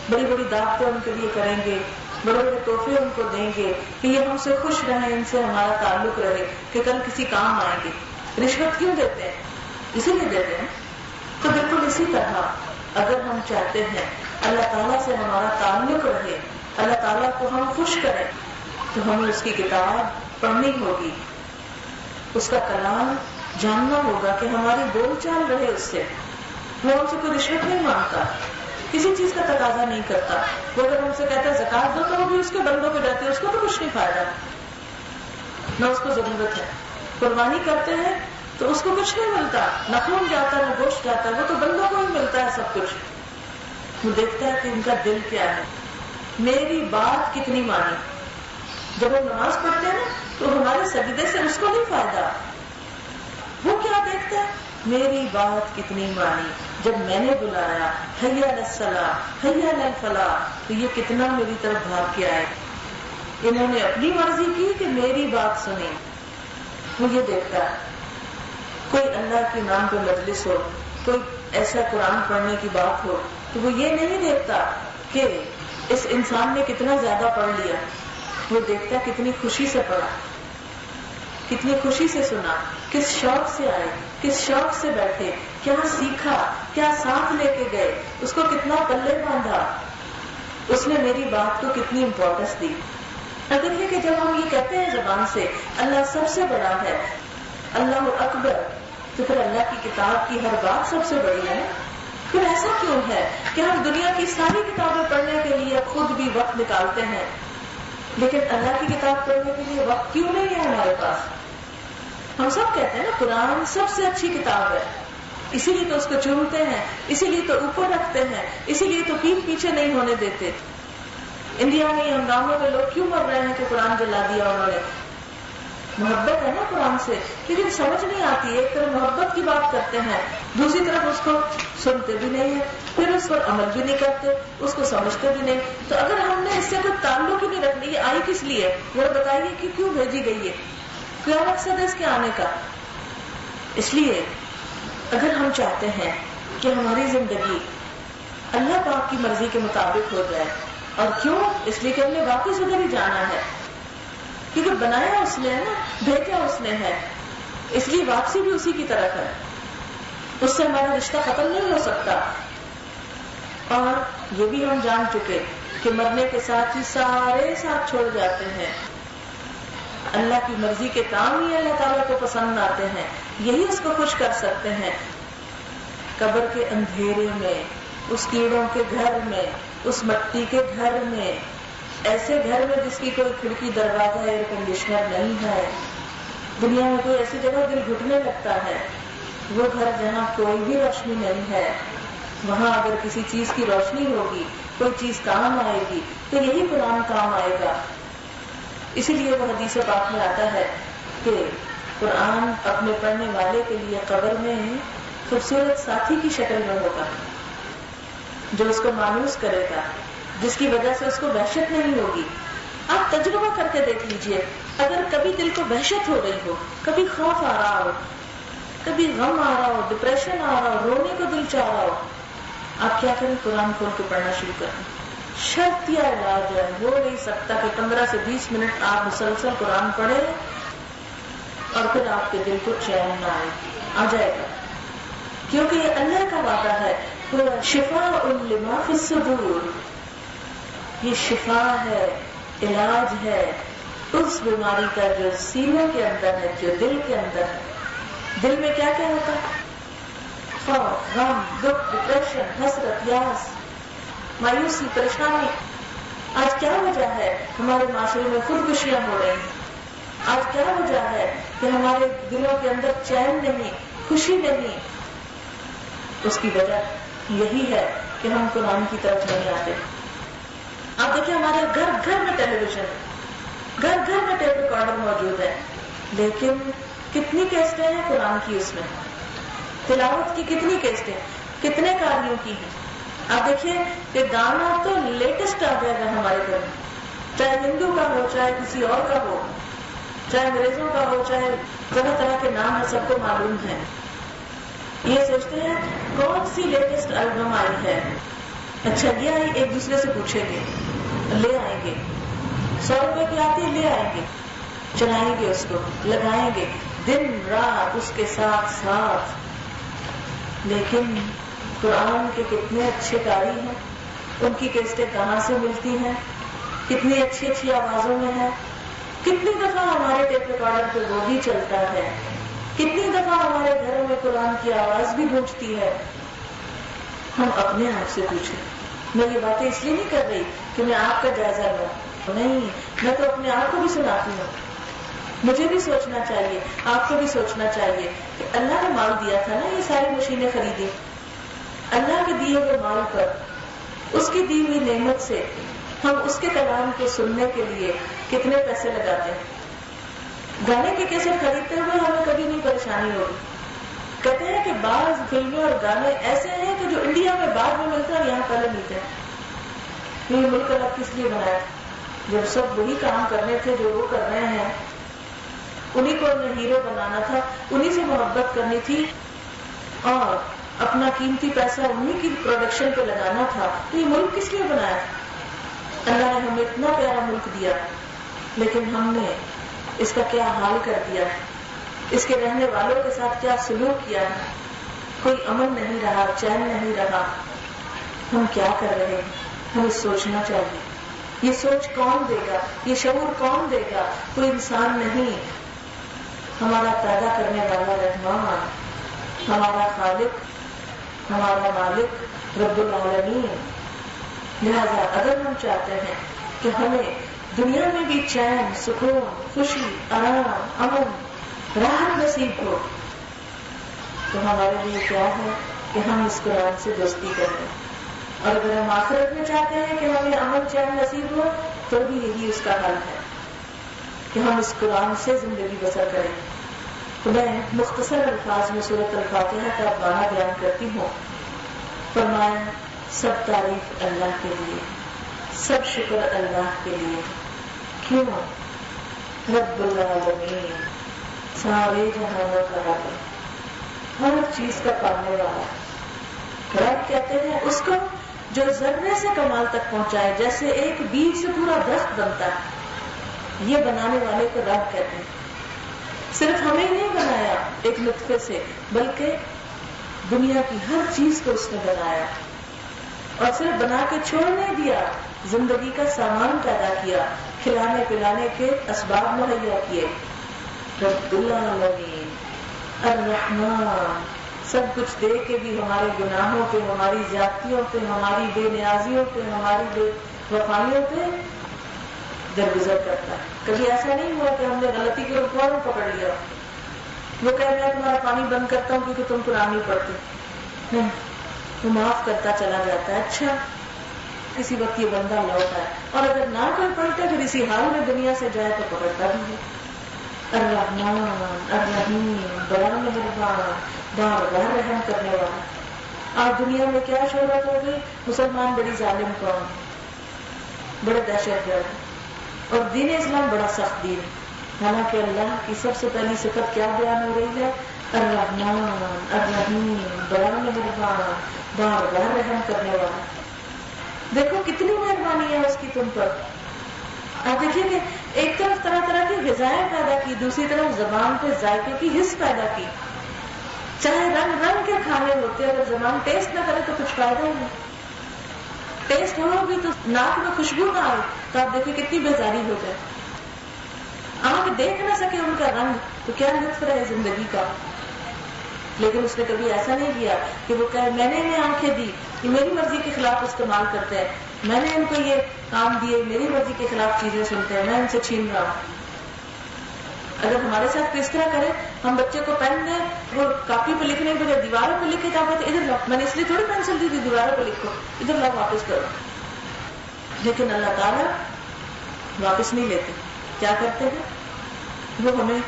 بڑی بڑی دعوتیں ان کے لیے کریں گے، بڑے بڑے تحفے ان کو دیں گے کہ یہ ہم سے خوش رہیں، ان سے ہمارا تعلق رہے کہ کل کسی کام آئیں گے. رشوت کیوں دیتے ہیں؟ اسی لیے دیتے ہیں. تو بالکل اسی طرح اگر ہم چاہتے ہیں اللہ تعالیٰ سے ہمارا تعلق رہے، اللہ تعالیٰ کو ہم خوش کریں، تو ہمیں اس کی کتاب پڑھنی ہوگی، اس کا کلام جاننا ہوگا کہ ہماری بول چال رہے اس سے. وہ ہم سے کوئی رشوت نہیں مانگتا، کسی چیز کا تقاضا نہیں کرتا. وہ اگر ہم سے کہتا ہے زکات دو تو وہ بھی اس کے بندوں پہ جاتے ہیں، اس کو تو کچھ نہیں فائدہ، نہ اس کو ضرورت ہے. قربانی کرتے ہیں تو اس کو کچھ نہیں ملتا، نہ خون جاتا نہ گوشت جاتا، وہ تو بندوں کو ہی ملتا ہے سب کچھ. وہ دیکھتا ہے کہ ان کا دل کیا ہے، میری بات کتنی مانی. جب ہم نماز پڑھتے ہیں نا تو ہمارے سجدے سے اس کو نہیں فائدہ، وہ کیا دیکھتا ہے، میری بات کتنی مانی. جب میں نے بلایا حی علی الصلاۃ حی علی الفلاح تو یہ کتنا میری طرف بھاگ کے آئے. انہوں نے اپنی مرضی کی کہ میری بات سنی. وہ یہ دیکھتا ہے. کوئی اللہ کے نام پہ مجلس ہو، کوئی ایسا قرآن پڑھنے کی بات ہو تو وہ یہ نہیں دیکھتا کہ اس انسان نے کتنا زیادہ پڑھ لیا. وہ دیکھتا کتنی خوشی سے پڑھا، کتنی خوشی سے سنا، کس شوق سے آئے، کس شوق سے بیٹھے، کیا سیکھا، کیا ساتھ لے کے گئے، اس کو کتنا پلے باندھا، اس نے میری بات کو کتنی امپورٹنس دی. اگر یہ کہ جب ہم یہ کہتے ہیں زبان سے اللہ سب سے بڑا ہے، اللہ اکبر، تو پھر اللہ کی کتاب کی ہر بات سب سے بڑی ہے. پھر ایسا کیوں ہے کہ ہم دنیا کی ساری کتابیں پڑھنے کے لیے خود بھی وقت نکالتے ہیں، لیکن اللہ کی کتاب پڑھنے کے لیے وقت کیوں نہیں ہے ہمارے پاس؟ ہم سب کہتے ہیں نا قرآن سب سے اچھی کتاب ہے، اسی لیے تو اس کو چومتے ہیں، اسی لیے تو اوپر رکھتے ہیں، اسی لیے تو پیٹھ پیچھے نہیں ہونے دیتے. انڈیا میں ہنگاموں میں لوگ کیوں مر رہے ہیں کہ قرآن جلا دیا انہوں نے؟ محبت ہے نا قرآن سے، لیکن سمجھ نہیں آتی. ایک طرف محبت کی بات کرتے ہیں، دوسری طرف اس کو سنتے بھی نہیں ہیں، پھر اس پر عمل بھی نہیں کرتے، اس کو سمجھتے بھی نہیں. تو اگر ہم نے اس سے کوئی تعلق ہی نہیں رکھنا، یہ آئی کس لیے؟ وہ بتائیے کہ کیوں بھیجی گئی ہے، کیا مقصد ہے اس کے آنے کا؟ اس لیے اگر ہم چاہتے ہیں کہ ہماری زندگی اللہ پاک کی مرضی کے مطابق ہو جائے، اور کیوں؟ اس لیے کہ ہم نے واپس ادھر ہی جانا ہے، کیونکہ بنایا اس نے ہے نا، بھیجا اس نے ہے، اس لیے واپسی بھی اسی کی طرف ہے. اس سے ہمارا رشتہ ختم نہیں ہو سکتا. اور یہ بھی ہم جان چکے کہ مرنے کے ساتھ ہی سارے ساتھ چھوڑ جاتے ہیں. اللہ کی مرضی کے کام ہی اللہ تعالیٰ کو پسند آتے ہیں، یہی اس کو خوش کر سکتے ہیں. قبر کے اندھیرے میں، اس کیڑوں کے گھر میں، اس مٹی کے گھر میں، ایسے گھر میں جس کی کوئی کھڑکی دروازہ ایئر کنڈیشنر نہیں ہے، دنیا میں کوئی ایسی جگہ دل گھٹنے لگتا ہے، وہ گھر جہاں کوئی بھی روشنی نہیں ہے، وہاں اگر کسی چیز کی روشنی ہوگی، کوئی چیز کام آئے گی تو یہی قرآن کام آئے گا. اسی لیے وہ حدیث پاک میں آتا ہے کہ قرآن اپنے پڑھنے والے کے لیے قبر میں خوبصورت ساتھی کی شکل میں ہوگا، جو اس کو مانوس کرے گا، جس کی وجہ سے اس کو وحشت نہیں ہوگی. آپ تجربہ کر کے دیکھ لیجئے، اگر کبھی دل کو وحشت ہو رہی ہو، کبھی خوف آ رہا ہو، کبھی غم آ رہا ہو، ڈپریشن آ رہا ہو، رونے کو دل چاہ رہا ہو، آپ کیا کریں؟ قرآن کھول کے پڑھنا شروع کریں. شرط یا علاج ہے، ہو نہیں سکتا کہ 15 سے 20 منٹ آپ مسلسل قرآن پڑھیں اور پھر آپ کے دل کو چین نہ آئے. آ جائے گا، کیونکہ یہ اللہ کا وعدہ ہے، شفاء لما فی الصدور، یہ شفا ہے، علاج ہے اس بیماری کا جو سینوں کے اندر ہے، جو دل کے اندر ہے. دل میں کیا کیا ہوتا ہے؟ خوف، غم، دکھ، ڈپریشن، حسرت، یاس، مایوسی، پریشانی. آج کیا وجہ ہے ہمارے معاشرے میں خودکشیاں ہو رہی ہیں؟ آج کیا وجہ ہے کہ ہمارے دلوں کے اندر چین نہیں، خوشی نہیں؟ اس کی وجہ یہی ہے کہ ہم قرآن کی طرف نہیں آتے. آپ دیکھیں ہمارے گھر گھر میں ٹیلی ویژن ہے، گھر گھر میں ٹیپ ریکارڈر موجود ہے، لیکن کتنی کیسٹیں ہیں قرآن کی؟ اس میں تلاوت کی کتنی کیسٹیں، کتنے قاریوں کی ہیں؟ آپ دیکھیے کہ گانا تو لیٹسٹ آ گیا ہے ہمارے گھر میں، چاہے ہندو کا ہو، چاہے کسی اور کا ہو، چاہے انگریزوں کا ہو، چاہے طرح طرح کے نام ہے، سب کو معلوم ہے. یہ سوچتے ہیں کون سی لیٹسٹ البم آئی ہے، اچھا یہ آئی، ایک دوسرے سے پوچھیں گے، لے آئیں گے. 100 روپے کی آتی ہے، لے آئیں گے، چلائیں گے، اس کو لگائیں گے دن رات اس کے ساتھ ساتھ. لیکن قرآن کے کتنے اچھے قاری ہیں، ان کی کیسٹیں کہاں سے ملتی ہیں، کتنی اچھی اچھی آوازوں میں ہیں. کتنی دفعہ ہمارے ٹیپ ریکارڈر پہ وہ بھی چلتا ہے، کتنی دفعہ ہمارے گھروں میں قرآن کی آواز بھی گونجتی ہے. ہم اپنے آپ سے پوچھیں. میں یہ باتیں اس لیے نہیں کر رہی کہ میں آپ کا جائزہ لوں، نہیں، میں تو اپنے آپ کو بھی سناتی ہوں. مجھے بھی سوچنا چاہیے، آپ کو بھی سوچنا چاہیے کہ اللہ نے مال دیا تھا نا، یہ ساری مشینیں خریدی، اللہ کے دیے ہوئے مال پر، اس کی دی ہوئی نعمت سے ہم اس کے کلام کو سننے کے لیے کتنے پیسے لگاتے ہیں. گانے کے کیسٹ خریدتے ہوئے ہمیں کبھی نہیں پریشانی ہوگی. کہتے ہیں کہ بعض فلمیں اور گانے ایسے ہیں کہ جو انڈیا میں بعد میں ملتے ہیں اور یہاں پہلے ملتے ہیں. یہ ملک الگ کس لیے بنایا؟ جب سب وہی کام کرنے تھے جو وہ کر رہے ہیں، انہی کو ہیرو بنانا تھا، انہی سے محبت کرنی تھی اور اپنا قیمتی پیسہ انہی کی پروڈکشن پہ لگانا تھا. تو یہ ملک کس لیے بنایا؟ اللہ نے ہمیں اتنا پیارا ملک دیا، لیکن ہم نے اس کا کیا حال کر دیا، اس کے رہنے والوں کے ساتھ کیا سلوک کیا ہے. کوئی امن نہیں رہا، چین نہیں رہا. ہم کیا کر رہے ہیں؟ ہمیں سوچنا چاہیے. یہ سوچ کون دے گا؟ یہ شعور کون دے گا؟ کوئی انسان نہیں، ہمارا پیدا کرنے والا رحمان، ہمارا خالق، ہمارا مالک رب العالمین. لہذا اگر ہم چاہتے ہیں کہ ہمیں دنیا میں بھی چین، سکون، خوشی، آرام، امن، راحت نصیب ہو، تو ہمارے لیے کیا ہے کہ ہم اس قرآن سے دوستی کریں. اور اگر ہم آخرت میں چاہتے ہیں کہ ہمیں امن چین نصیب ہو، تو بھی یہی اس کا حل ہے کہ ہم اس قرآن سے زندگی بسر کریں. تو میں مختصر الفاظ میں سورۃ الفاتحہ کا معنی بیان کرتی ہوں. فرمایا سب تعریف اللہ کے لیے، سب شکر اللہ کے لیے. کیوں؟ رب العالمین، سارے جہانوں کا رب، ہر چیز کا پالنے والا. رب کہتے ہیں اس کو جو ذرے سے کمال تک پہنچائے، جیسے ایک بیج سے پورا درخت بنتا ہے، یہ بنانے والے کو رب کہتے ہیں. صرف ہمیں نہیں بنایا ایک نطفے سے، بلکہ دنیا کی ہر چیز کو اس نے بنایا، اور صرف بنا کے چھوڑ نہیں دیا، زندگی کا سامان پیدا کیا، کھلانے پلانے کے اسباب مہیا کیے. رب العالمین الرحمن، سب کچھ دے کے بھی ہمارے گناہوں پہ، ہماری زیادتیوں پہ، ہماری بے نیازیوں پہ، ہماری بے وفائیوں پہ درگزر کرتا ہے. کبھی ایسا نہیں ہوا کہ ہم نے غلطی کے فوراً پکڑ لیا، وہ کہہ رہے ہیں تمہارا پانی بند کرتا ہوں کیونکہ تم قرآن نہیں پڑھتے. نہیں، وہ معاف کرتا چلا جاتا ہے. اچھا، کسی وقت یہ بندہ لوٹا ہے، اور اگر نہ کوئی پلٹے پھر اسی حال میں دنیا سے جائے تو پکڑتا بھی ہے. الرحمن الرحیم، بڑا مہربان، بار بار رحم کرنے والا. آج دنیا میں کیا شہرت ہو گئی؟ مسلمان بڑی ظالم قوم، بڑے دہشت گرد، اور دین اسلام بڑا سخت دین. حالانکہ اللہ کی سب سے پہلی صفت کیا بیان ہو رہی ہے؟ الرحمن الرحیم، بڑا مہربان، بار بار رحم کرنے والا. دیکھو کتنی مہربانی ہے اس کی تم پر. آپ دیکھیے کہ ایک طرف طرح طرح کی غذائیں پیدا کی، دوسری طرف زبان پہ ذائقے کی حس پیدا کی. چاہے رنگ رنگ کے کھانے ہوتے، اگر زبان ٹیسٹ نہ کرے تو کچھ فائدہ ہی نہیں. ٹیسٹ ہو بھی تو ناک میں خوشبو نہ آئے تو آپ دیکھیں کتنی بیزاری ہو جائے. آنکھ دیکھ نہ سکے ان کا رنگ تو کیا لطف رہے زندگی کا. لیکن اس نے کبھی ایسا نہیں کیا کہ وہ کہے میں نے انہیں آنکھیں دی، یہ میری مرضی کے خلاف استعمال کرتے ہیں، میں نے ان کو یہ کام دیے، میری مرضی کے خلاف چیزیں سنتے ہیں، میں ان سے چھین رہا ہوں. اگر ہمارے ساتھ کس طرح کرے، ہم بچے کو پین دیں، وہ کاپی پہ لکھنے کے بجائے دیواروں پہ لکھے جاتے ہیں، ادھر لاؤ، میں نے اس لیے تھوڑی پینسل دی تھی دیواروں پہ لکھو، ادھر لاؤ واپس کرو. لیکن اللہ تعالیٰ واپس نہیں لیتے. کیا کرتے ہیں؟ وہ ہمیں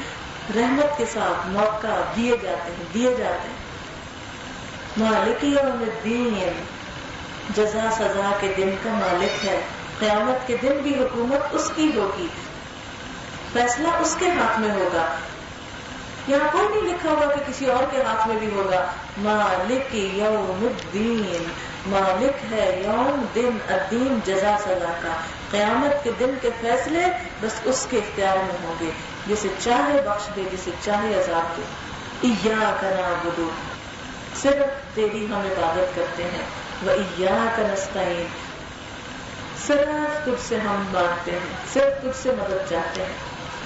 رحمت کے ساتھ موقع دیے جاتے ہیں. مالک یوم الدین، جزا سزا کے دن کا مالک ہے. قیامت کے دن بھی حکومت اس کی ہوگی، فیصلہ اس کے ہاتھ میں ہوگا. یہاں کوئی نہیں لکھا ہوگا کہ کسی اور کے ہاتھ میں بھی ہوگا. مالک یوم الدین، مالک ہے یوم دن، الدین جزا سزا کا. قیامت کے دن کے فیصلے بس اس کے اختیار میں ہوں گے، جسے چاہے بخش دے، جسے چاہے عذاب دے. ایاک نعبد، صرف تیری ہم عبادت کرتے ہیں. وایاک نستعین، صرف تجھ سے ہم مانگتے ہیں، صرف تجھ سے مدد چاہتے ہیں.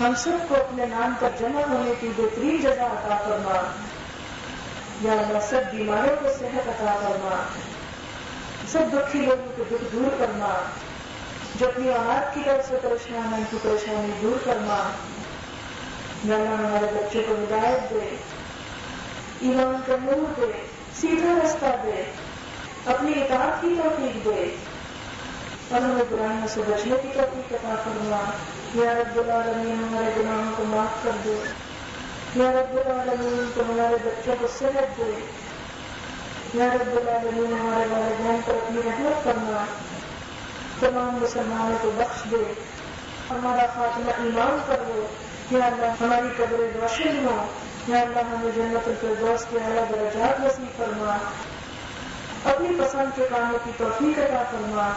ہم سب کو اپنے نام پر جمع ہونے کی بہترین جزا عطا فرما. یا اللہ سب بیماروں کو صحت عطا فرما، سب دکھی لوگوں کو دکھ دور فرما، جو اپنی اولاد کی طرف سے پریشان ہے ان کی پریشانی دور فرما. یا اللہ ہمارے بچے کو ہدایت دے، ایمان کا نور دے، سیدھا رستہ دے، اپنی اطاعت کی توفیق دے اور ہمیں برائیوں سے بچنے کی توفیق عطا فرما. یا رب العالمین ہمارے گناہوں کو معاف کر دے. یا رب العالمین تو ہمارے بچوں کو صحت دے. یا رب العالمین ہمارے والدین پر اپنی رحمت کرنا، تمام مسلمانوں کو بخش دے، ہمارا خاتمہ ایمان کر دو. یا اللہ ہماری قبر روشن ہو. یا اللہ ہمیں جنت الفردوس کے اعلیٰ درجات نصیب فرما، اپنی پسند کے کاموں کی توفیق عطا فرما.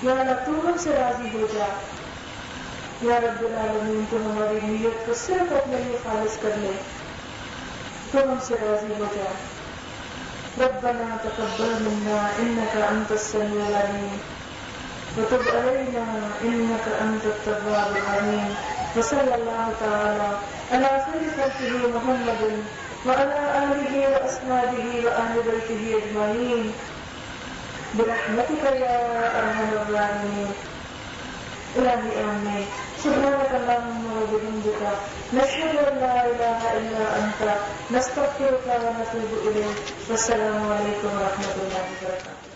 یا اللہ تو ہم سے راضی ہو جا. یا رب العالمین تو ہماری نیت کو صرف اپنے لیے خالص کر لے، تو ہم سے راضی ہو جا. ربنا تقبل منا انك انت السميع العليم وتب علينا انك انت التواب الرحيم. وصلى الله تعالى على خير خلقه محمد وعلى آله وأصحابه وأهل بيته أجمعين برحمتك يا أرحم الراحمين. إلهي آمين. سبحانك اللهم وبحمدك نشهد أن لا إله إلا أنت نستغفرك ونتوب إليك. والسلام عليكم ورحمة الله وبركاته.